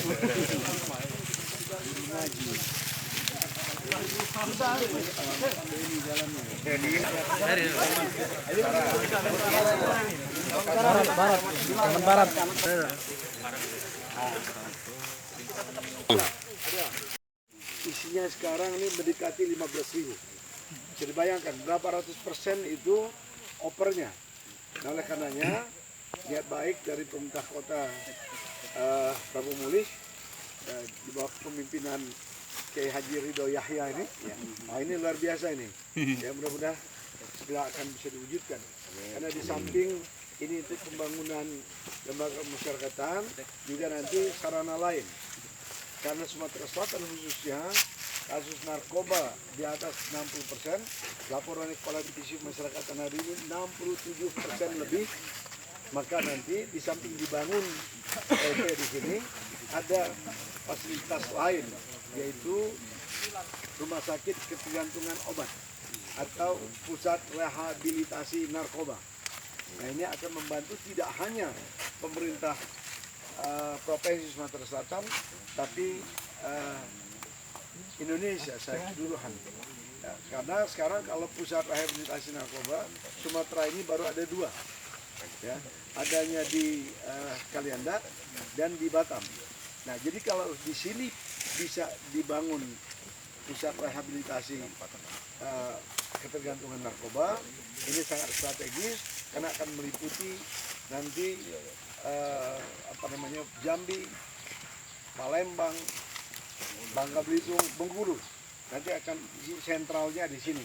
Barat. Isinya sekarang ini mendekati 15.000. Jadi bayangkan berapa ratus persen itu opernya. Nah, oleh karenanya niat baik dari pemerintah kota Prabu Mulih di bawah kepemimpinan Kiai Haji Ridho Yahya ini, nah ini luar biasa ini. Ya mudah-mudahan segera akan bisa diwujudkan. Karena di samping ini untuk pembangunan lembaga masyarakatan, juga nanti sarana lain. Karena Sumatera Selatan khususnya kasus narkoba di atas 60%, laporan kepala divisi masyarakatan hari ini 67% lebih. Maka nanti di samping dibangun di sini ada fasilitas lain, yaitu rumah sakit ketergantungan obat atau pusat rehabilitasi narkoba. Nah, ini akan membantu tidak hanya pemerintah Provinsi Sumatera Selatan, tapi Indonesia saya keseluruhan. Ya, karena sekarang kalau pusat rehabilitasi narkoba Sumatera ini baru ada 2, ya, adanya di Kalianda dan di Batam. Nah, jadi kalau di sini bisa dibangun pusat rehabilitasi ketergantungan narkoba, ini sangat strategis karena akan meliputi nanti Jambi, Palembang, Bangka Belitung, Bengkulu. Nanti akan sentralnya di sini.